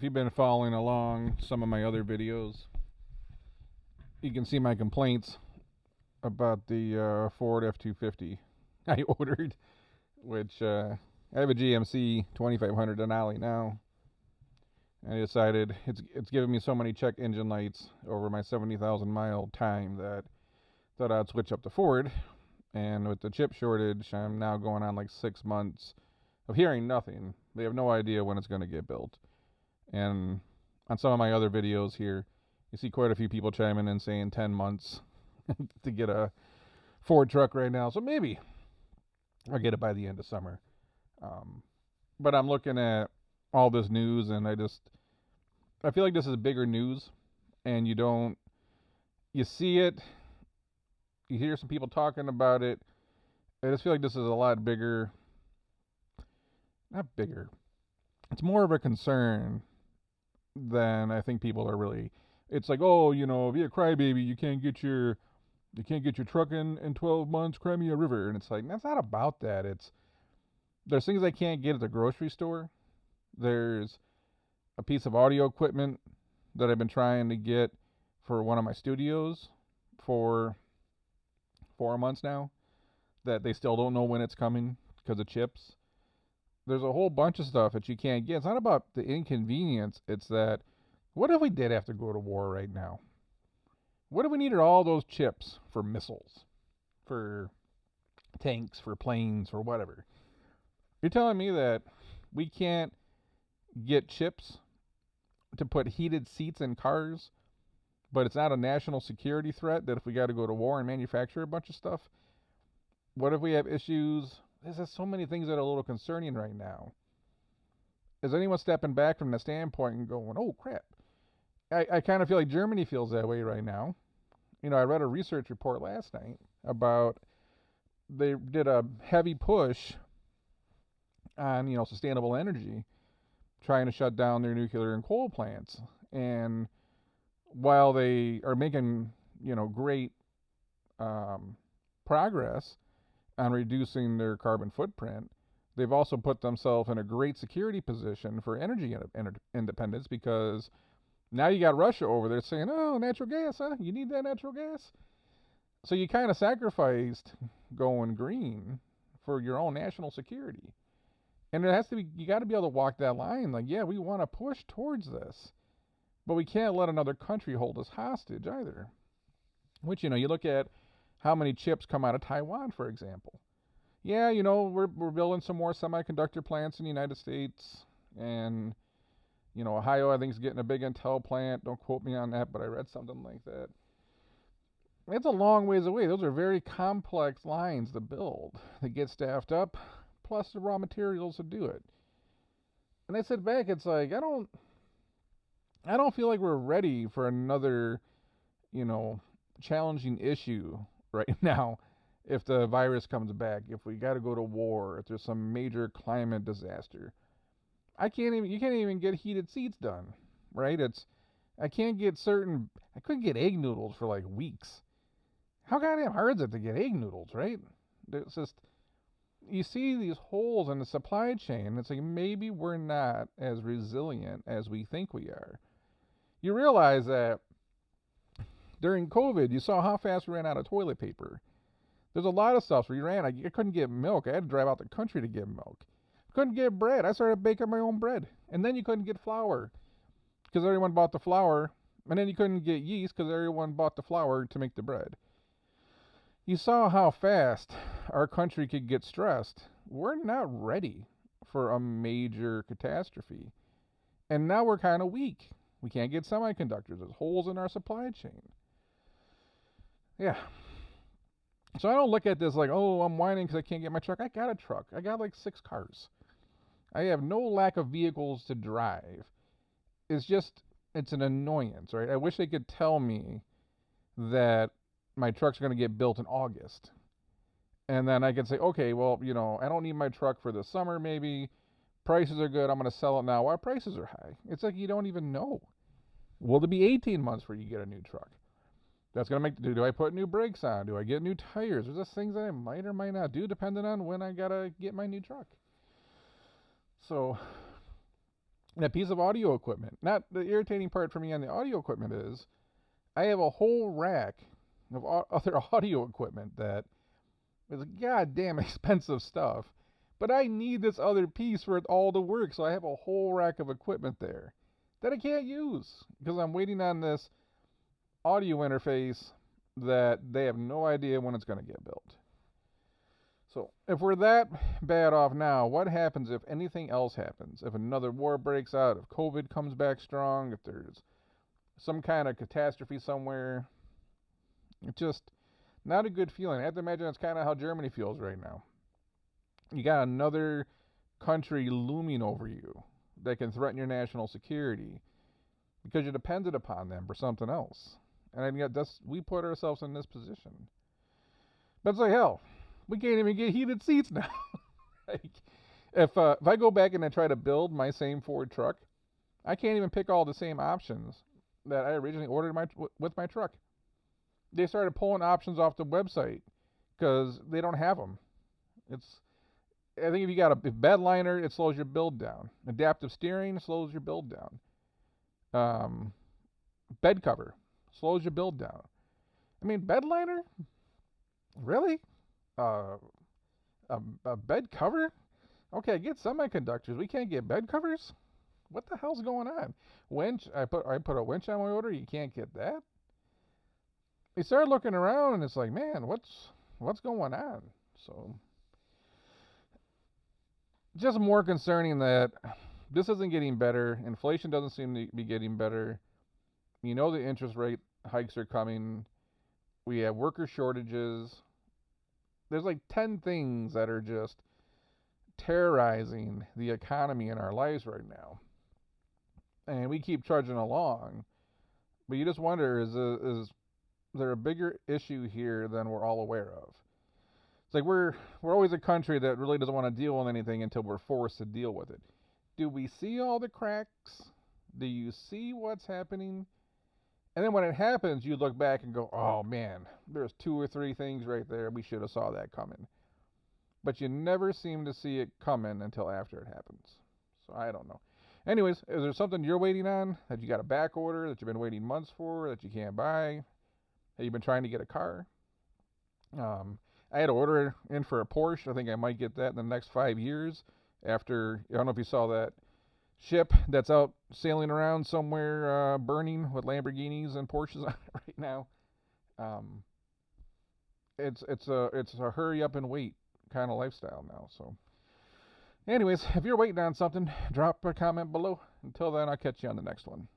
you've been following along some of my other videos, you can see my complaints about the Ford F-250 I ordered, which I have a GMC 2500 Denali now. I decided it's giving me so many check engine lights over my 70,000 mile time that thought I'd switch up to Ford. And with the chip shortage, I'm now going on like 6 months of hearing nothing. They have no idea when it's going to get built. And on some of my other videos here, you see quite a few people chiming in saying 10 months to get a Ford truck right now. So maybe I'll get it by the end of summer. But I'm looking at all this news and I feel like this is bigger news, and you see it, you hear some people talking about it. I just feel like this is a lot bigger. Not bigger. It's more of a concern than I think people are really. It's like, oh, be a crybaby. You can't get your truck in 12 months. Cry me a river. And it's like, that's not about that. There's things I can't get at the grocery store. There's a piece of audio equipment that I've been trying to get for one of my studios for 4 months now that they still don't know when it's coming because of chips. There's a whole bunch of stuff that you can't get. It's not about the inconvenience. It's that, what if we did have to go to war right now? What if we needed all those chips for missiles, for tanks, for planes, for whatever? You're telling me that we can't get chips to put heated seats in cars, but it's not a national security threat that if we got to go to war and manufacture a bunch of stuff? What if we have issues? There's just so many things that are a little concerning right now. Is anyone stepping back from the standpoint and going, oh crap? I kind of feel like Germany feels that way right now. I read a research report last night about they did a heavy push on, sustainable energy, trying to shut down their nuclear and coal plants. And while they are making, great progress on reducing their carbon footprint, they've also put themselves in a great security position for energy independence, because now you got Russia over there saying, oh, natural gas, huh? You need that natural gas? So you kind of sacrificed going green for your own national security. And you got to be able to walk that line. Like, yeah, we want to push towards this, but we can't let another country hold us hostage either. Which, you look at how many chips come out of Taiwan, for example. Yeah, we're building some more semiconductor plants in the United States. And, Ohio, I think, is getting a big Intel plant. Don't quote me on that, but I read something like that. It's a long ways away. Those are very complex lines to build. They get staffed up, plus the raw materials to do it. And I sit back, it's like, I don't feel like we're ready for another, challenging issue right now. If the virus comes back, if we got to go to war, if there's some major climate disaster, you can't even get heated seats done, right? I couldn't get egg noodles for like weeks. How goddamn hard is it to get egg noodles, right? It's just, you see these holes in the supply chain. It's like, maybe we're not as resilient as we think we are. You realize that during COVID, you saw how fast we ran out of toilet paper. There's a lot of stuff where I couldn't get milk. I had to drive out the country to get milk. Couldn't get bread. I started baking my own bread. And then you couldn't get flour because everyone bought the flour. And then you couldn't get yeast because everyone bought the flour to make the bread. You saw how fast our country could get stressed. We're not ready for a major catastrophe. And now we're kind of weak. We can't get semiconductors. There's holes in our supply chain. Yeah. So I don't look at this like, oh, I'm whining because I can't get my truck. I got a truck. I got like 6 cars. I have no lack of vehicles to drive. It's an annoyance, right? I wish they could tell me that my truck's going to get built in August. And then I could say, okay, well, I don't need my truck for the summer maybe. Prices are good. I'm going to sell it now while prices are high. It's like you don't even know. Will it be 18 months before you get a new truck? That's going to do I put new brakes on? Do I get new tires? There's just things that I might or might not do depending on when I got to get my new truck. So that piece of audio equipment. Not the irritating part for me on the audio equipment is I have a whole rack of other audio equipment that is goddamn expensive stuff. But I need this other piece for it all to work, so I have a whole rack of equipment there that I can't use because I'm waiting on this audio interface that they have no idea when it's going to get built. So, if we're that bad off now, what happens if anything else happens? If another war breaks out, if COVID comes back strong, if there's some kind of catastrophe somewhere, it's just not a good feeling. I have to imagine that's kind of how Germany feels right now. You got another country looming over you that can threaten your national security because you're dependent upon them for something else. And yet we put ourselves in this position. But it's like, hell, we can't even get heated seats now. Like, if I go back and I try to build my same Ford truck, I can't even pick all the same options that I originally ordered with my truck. They started pulling options off the website because they don't have them. I think if you got a bed liner, it slows your build down. Adaptive steering slows your build down. Bed cover slows your build down. I mean, bed liner? Really? A bed cover? Okay, get semiconductors. We can't get bed covers? What the hell's going on? Winch? I put a winch on my order. You can't get that? They started looking around, and it's like, man, what's going on? So, just more concerning that this isn't getting better. Inflation doesn't seem to be getting better. You know the interest rate hikes are coming. We have worker shortages. There's like 10 things that are just terrorizing the economy in our lives right now. And we keep trudging along. But you just wonder, is there a bigger issue here than we're all aware of? It's like we're always a country that really doesn't want to deal with anything until we're forced to deal with it. Do we see all the cracks? Do you see what's happening? And then when it happens, you look back and go, oh man, there's 2 or 3 things right there. We should have saw that coming. But you never seem to see it coming until after it happens. So I don't know. Anyways, is there something you're waiting on that you got a back order that you've been waiting months for that you can't buy? Have you been trying to get a car? I had to order in for a Porsche. I think I might get that in the next 5 years. After, I don't know if you saw that ship that's out sailing around somewhere, burning with Lamborghinis and Porsches on it right now. It's a hurry up and wait kind of lifestyle now. So, anyways, if you're waiting on something, drop a comment below. Until then, I'll catch you on the next one.